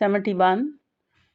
71।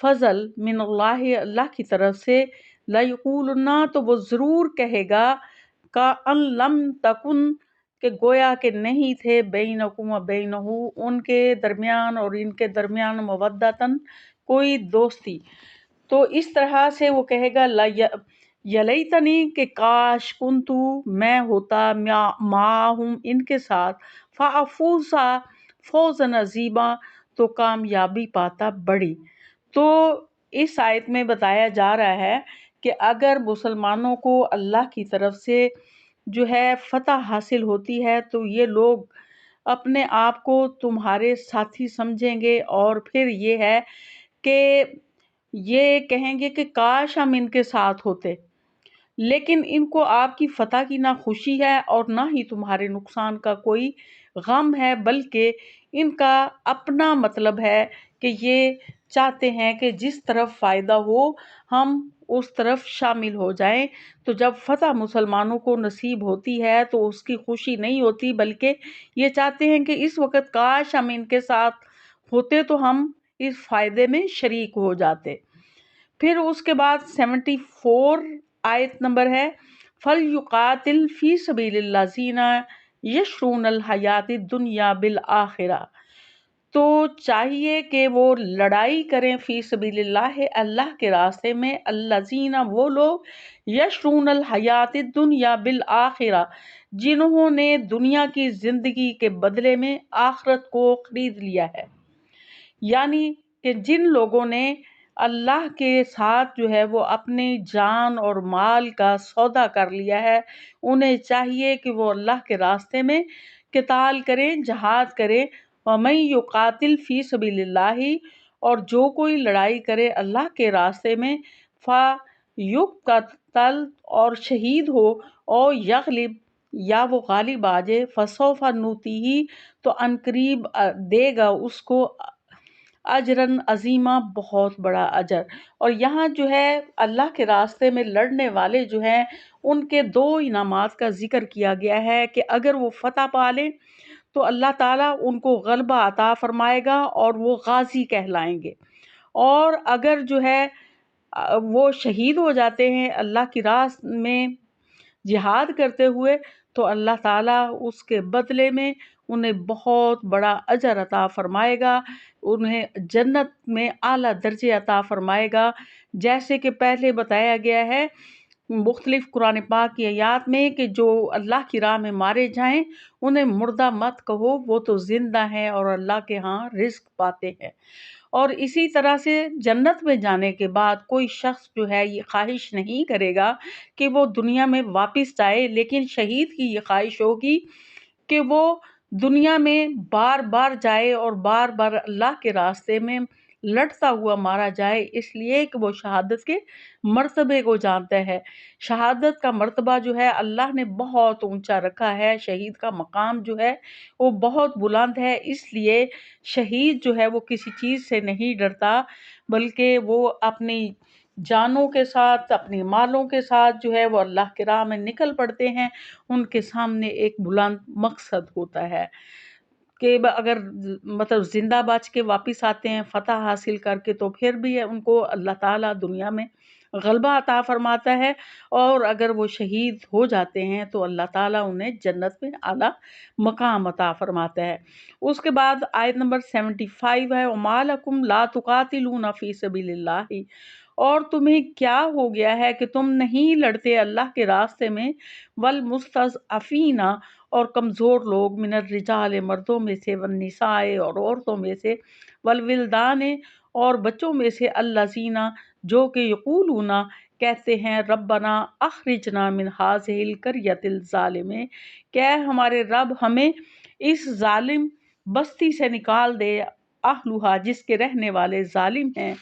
فضل من اللہ، اللہ کی طرف سے، لیقولن تو وہ ضرور کہے گا، کا ان لم تکن کہ گویا کہ نہیں تھے، بینکم و بینہ ان کے درمیان اور ان کے درمیان، مودتن کوئی دوستی. تو اس طرح سے وہ کہے گا یلیتنی کہ کاش کنتو میں ہوتا معہم ان کے ساتھ، فافوزا فوزا عظیما تو کامیابی پاتا بڑی. تو اس آیت میں بتایا جا رہا ہے کہ اگر مسلمانوں کو اللہ کی طرف سے جو ہے فتح حاصل ہوتی ہے تو یہ لوگ اپنے آپ کو تمہارے ساتھی سمجھیں گے، اور پھر یہ ہے کہ یہ کہیں گے کہ کاش ہم ان کے ساتھ ہوتے. لیکن ان کو آپ کی فتح کی نہ خوشی ہے اور نہ ہی تمہارے نقصان کا کوئی غم ہے، بلکہ ان کا اپنا مطلب ہے کہ یہ چاہتے ہیں کہ جس طرف فائدہ ہو ہم اس طرف شامل ہو جائیں. تو جب فتح مسلمانوں کو نصیب ہوتی ہے تو اس کی خوشی نہیں ہوتی، بلکہ یہ چاہتے ہیں کہ اس وقت کاش ہم ان کے ساتھ ہوتے تو ہم اس فائدے میں شریک ہو جاتے. پھر اس کے بعد 74 آیت نمبر ہے، فَلْيُقَاتِلْ فِي سَبِيلِ الَّذِينَ يَشْرُونَ الْحَيَاةَ الدُّنْيَا بِالْآخِرَةِ. تو چاہیے کہ وہ لڑائی کریں فی سبیل اللہ، اللہ کے راستے میں، الذین وہ لوگ، یشرون الحیات الدنیا بالآخرہ جنہوں نے دنیا کی زندگی کے بدلے میں آخرت کو خرید لیا ہے. یعنی کہ جن لوگوں نے اللہ کے ساتھ جو ہے وہ اپنی جان اور مال کا سودا کر لیا ہے، انہیں چاہیے کہ وہ اللہ کے راستے میں قتال کریں، جہاد کریں. وَمَن يُقَاتِلْ فِي سَبِيلِ اللَّهِ اور جو کوئی لڑائی کرے اللہ کے راستے میں، فَيُقْتَلْ اور شہید ہو، اور یغلب یا وہ غالب آ جائے، فَسَوْفَ نُؤْتِیہِ تو عنقریب دے گا اس کو، اجرن عظیمہ بہت بڑا اجر. اور یہاں جو ہے اللہ کے راستے میں لڑنے والے جو ہیں ان کے 2 انعامات کا ذکر کیا گیا ہے کہ اگر وہ فتح پا لیں تو اللہ تعالیٰ ان کو غلبہ عطا فرمائے گا اور وہ غازی کہلائیں گے، اور اگر جو ہے وہ شہید ہو جاتے ہیں اللہ کی راہ میں جہاد کرتے ہوئے تو اللہ تعالیٰ اس کے بدلے میں انہیں بہت بڑا اجر عطا فرمائے گا، انہیں جنت میں اعلیٰ درجے عطا فرمائے گا. جیسے کہ پہلے بتایا گیا ہے مختلف قرآن پاک کی آیات میں کہ جو اللہ کی راہ میں مارے جائیں انہیں مردہ مت کہو، وہ تو زندہ ہیں اور اللہ کے ہاں رزق پاتے ہیں. اور اسی طرح سے جنت میں جانے کے بعد کوئی شخص جو ہے یہ خواہش نہیں کرے گا کہ وہ دنیا میں واپس جائے، لیکن شہید کی یہ خواہش ہوگی کہ وہ دنیا میں بار بار جائے اور بار بار اللہ کے راستے میں لڑتا ہوا مارا جائے، اس لیے کہ وہ شہادت کے مرتبے کو جانتا ہے. شہادت کا مرتبہ جو ہے اللہ نے بہت اونچا رکھا ہے، شہید کا مقام جو ہے وہ بہت بلند ہے. اس لیے شہید جو ہے وہ کسی چیز سے نہیں ڈرتا، بلکہ وہ اپنی جانوں کے ساتھ، اپنی مالوں کے ساتھ جو ہے وہ اللہ کی راہ میں نکل پڑتے ہیں. ان کے سامنے ایک بلند مقصد ہوتا ہے کہ اگر مطلب زندہ بچ کے واپس آتے ہیں فتح حاصل کر کے تو پھر بھی ان کو اللہ تعالیٰ دنیا میں غلبہ عطا فرماتا ہے، اور اگر وہ شہید ہو جاتے ہیں تو اللہ تعالیٰ انہیں جنت میں اعلیٰ مقام عطا فرماتا ہے. اس کے بعد آیت نمبر 75 ہے، وَمَا لَكُمْ لَا تُقَاتِلُونَ فِي سَبِيلِ اللَّهِ اور تمہیں کیا ہو گیا ہے کہ تم نہیں لڑتے اللہ کے راستے میں، والمستضعفین اور کمزور لوگ، من الرجال مردوں میں سے، والنساء اور عورتوں میں سے، والولدان اور بچوں میں سے، الذین جو کہ یقولون کہتے ہیں، ربنا اخرجنا من هذه القریۃ الظالم کہ ہمارے رب ہمیں اس ظالم بستی سے نکال دے، اہلھا جس کے رہنے والے ظالم ہیں،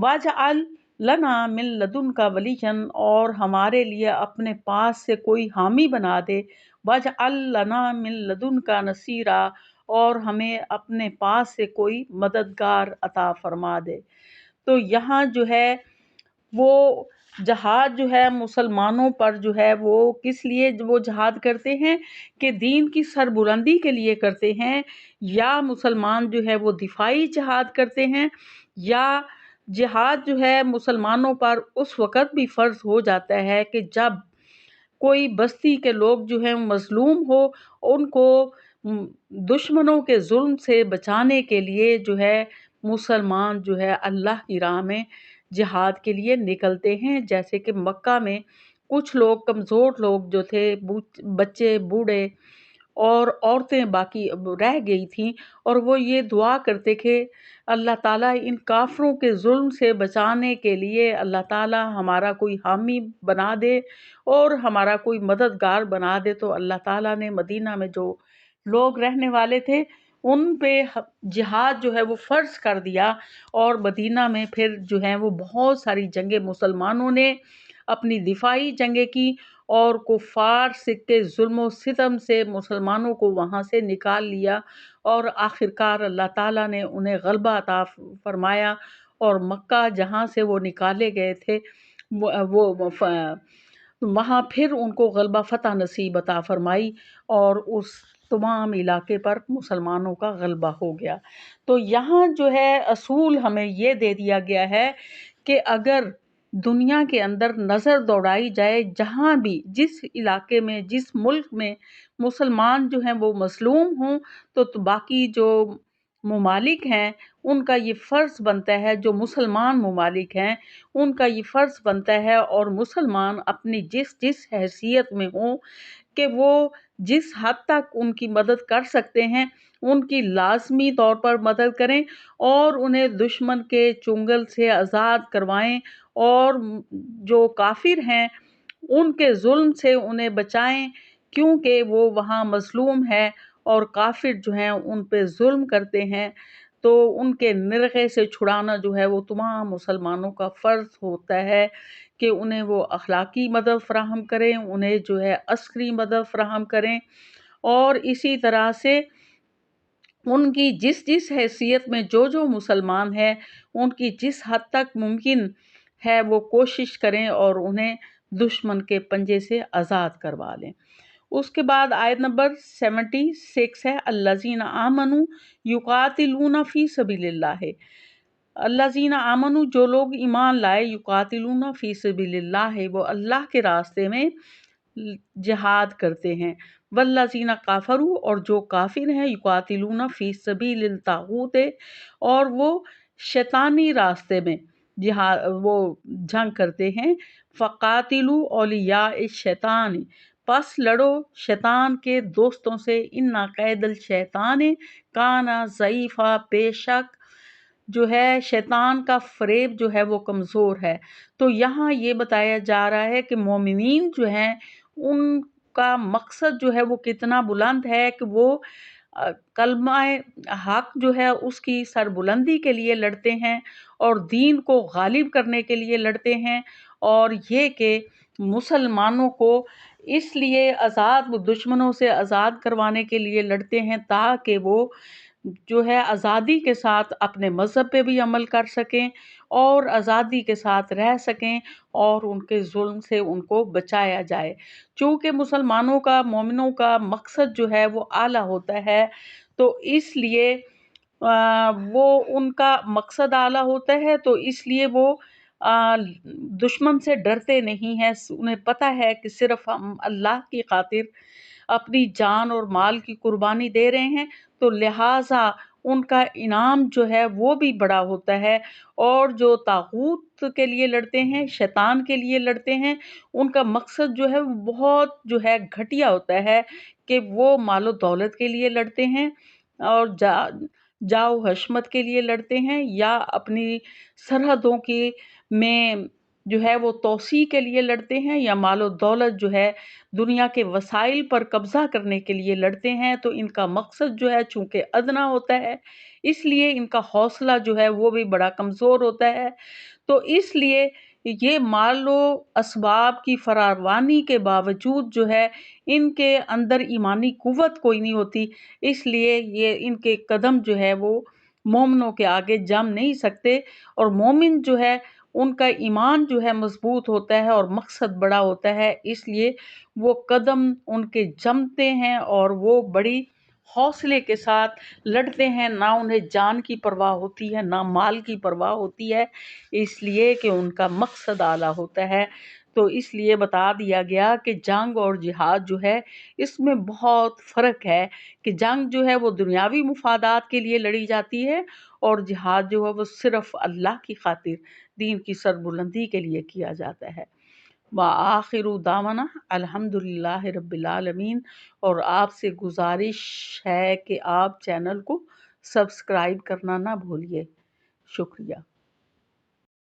واجعل لنا من لدنک ولیا اور ہمارے لیے اپنے پاس سے کوئی حامی بنا دے، واجعل لنا من لدنک نصیرا اور ہمیں اپنے پاس سے کوئی مددگار عطا فرما دے. تو یہاں جو ہے وہ جہاد جو ہے مسلمانوں پر جو ہے وہ کس لیے وہ جہاد کرتے ہیں کہ دین کی سربلندی کے لیے کرتے ہیں، یا مسلمان جو ہے وہ دفاعی جہاد کرتے ہیں، یا جہاد جو ہے مسلمانوں پر اس وقت بھی فرض ہو جاتا ہے کہ جب کوئی بستی کے لوگ جو ہیں مظلوم ہو، ان کو دشمنوں کے ظلم سے بچانے کے لیے جو ہے مسلمان جو ہے اللہ کی راہ میں جہاد کے لیے نکلتے ہیں۔ جیسے کہ مکہ میں کچھ لوگ کمزور لوگ جو تھے، بچے، بوڑھے اور عورتیں باقی رہ گئی تھیں، اور وہ یہ دعا کرتے کہ اللہ تعالیٰ ان کافروں کے ظلم سے بچانے کے لیے اللہ تعالیٰ ہمارا کوئی حامی بنا دے اور ہمارا کوئی مددگار بنا دے۔ تو اللہ تعالیٰ نے مدینہ میں جو لوگ رہنے والے تھے ان پہ جہاد جو ہے وہ فرض کر دیا، اور مدینہ میں پھر جو ہے وہ بہت ساری جنگیں مسلمانوں نے اپنی دفاعی جنگیں کی، اور کفار کے ظلم و ستم سے مسلمانوں کو وہاں سے نکال لیا، اور آخرکار اللہ تعالیٰ نے انہیں غلبہ عطا فرمایا، اور مکہ جہاں سے وہ نکالے گئے تھے وہ وہاں پھر ان کو غلبہ فتح نصیب عطا فرمائی، اور اس تمام علاقے پر مسلمانوں کا غلبہ ہو گیا۔ تو یہاں جو ہے اصول ہمیں یہ دے دیا گیا ہے کہ اگر دنیا کے اندر نظر دوڑائی جائے، جہاں بھی جس علاقے میں جس ملک میں مسلمان جو ہیں وہ مظلوم ہوں، تو باقی جو ممالک ہیں ان کا یہ فرض بنتا ہے، جو مسلمان ممالک ہیں ان کا یہ فرض بنتا ہے، اور مسلمان اپنی جس حیثیت میں ہوں کہ وہ جس حد تک ان کی مدد کر سکتے ہیں ان کی لازمی طور پر مدد کریں، اور انہیں دشمن کے چنگل سے آزاد کروائیں، اور جو کافر ہیں ان کے ظلم سے انہیں بچائیں، کیونکہ وہ وہاں مظلوم ہے اور کافر جو ہیں ان پہ ظلم کرتے ہیں۔ تو ان کے نرغے سے چھڑانا جو ہے وہ تمام مسلمانوں کا فرض ہوتا ہے کہ انہیں وہ اخلاقی مدد فراہم کریں، انہیں جو ہے عسکری مدد فراہم کریں، اور اسی طرح سے ان کی جس حیثیت میں جو مسلمان ہے ان کی جس حد تک ممکن ہے وہ کوشش کریں اور انہیں دشمن کے پنجے سے آزاد کروا لیں۔ اس کے بعد آیت نمبر 76 ہے، الذین آمنوا یقاتلون فی سبیل اللہ۔ الذین آمنوا، جو لوگ ایمان لائے، یقاتلون فی سبیل اللہ، وہ اللہ کے راستے میں جہاد کرتے ہیں، والذین کافروا، اور جو کافر ہیں، یقاتلون فی سبیل الطاغوت، اور وہ شیطانی راستے میں وہ جنگ کرتے ہیں، فقاتلوا اولیاء الشیطان، پس لڑو شیطان کے دوستوں سے، ان قید الشیطان کان ضعیفا، بے شک جو ہے شیطان کا فریب جو ہے وہ کمزور ہے۔ تو یہاں یہ بتایا جا رہا ہے کہ مومنین جو ہیں ان کا مقصد جو ہے وہ کتنا بلند ہے کہ وہ کلمہ حق جو ہے اس کی سربلندی کے لیے لڑتے ہیں، اور دین کو غالب کرنے کے لیے لڑتے ہیں، اور یہ کہ مسلمانوں کو اس لیے دشمنوں سے آزاد کروانے کے لیے لڑتے ہیں تاکہ وہ جو ہے آزادی کے ساتھ اپنے مذہب پہ بھی عمل کر سکیں اور آزادی کے ساتھ رہ سکیں، اور ان کے ظلم سے ان کو بچایا جائے۔ چونکہ مسلمانوں کا، مومنوں کا مقصد جو ہے وہ اعلیٰ ہوتا ہے، تو اس لیے وہ ان کا مقصد اعلیٰ ہوتا ہے، تو اس لیے وہ دشمن سے ڈرتے نہیں ہیں۔ انہیں پتہ ہے کہ صرف ہم اللہ کی خاطر اپنی جان اور مال کی قربانی دے رہے ہیں، تو لہٰذا ان کا انعام جو ہے وہ بھی بڑا ہوتا ہے، اور جو طاغوت کے لیے لڑتے ہیں، شیطان کے لیے لڑتے ہیں، ان کا مقصد جو ہے وہ بہت جو ہے گھٹیا ہوتا ہے کہ وہ مال و دولت کے لیے لڑتے ہیں، اور جاؤ حشمت کے لیے لڑتے ہیں، یا اپنی سرحدوں کی میں جو ہے وہ توسیع کے لیے لڑتے ہیں، یا مال و دولت جو ہے دنیا کے وسائل پر قبضہ کرنے کے لیے لڑتے ہیں۔ تو ان کا مقصد جو ہے چونکہ ادنا ہوتا ہے، اس لیے ان کا حوصلہ جو ہے وہ بھی بڑا کمزور ہوتا ہے۔ تو اس لیے یہ مال و اسباب کی فراوانی کے باوجود جو ہے ان کے اندر ایمانی قوت کوئی نہیں ہوتی، اس لیے یہ ان کے قدم جو ہے وہ مومنوں کے آگے جم نہیں سکتے، اور مومن جو ہے ان کا ایمان جو ہے مضبوط ہوتا ہے اور مقصد بڑا ہوتا ہے، اس لیے وہ قدم ان کے جمتے ہیں اور وہ بڑی حوصلے کے ساتھ لڑتے ہیں، نہ انہیں جان کی پرواہ ہوتی ہے، نہ مال کی پرواہ ہوتی ہے، اس لیے کہ ان کا مقصد اعلیٰ ہوتا ہے۔ تو اس لیے بتا دیا گیا کہ جنگ اور جہاد جو ہے اس میں بہت فرق ہے، کہ جنگ جو ہے وہ دنیاوی مفادات کے لیے لڑی جاتی ہے، اور جہاد جو ہے وہ صرف اللہ کی خاطر دین کی سربلندی کے لیے کیا جاتا ہے۔ وآخر دعوانا الحمد للہ رب العالمین۔ اور آپ سے گزارش ہے کہ آپ چینل کو سبسکرائب کرنا نہ بھولیے۔ شکریہ۔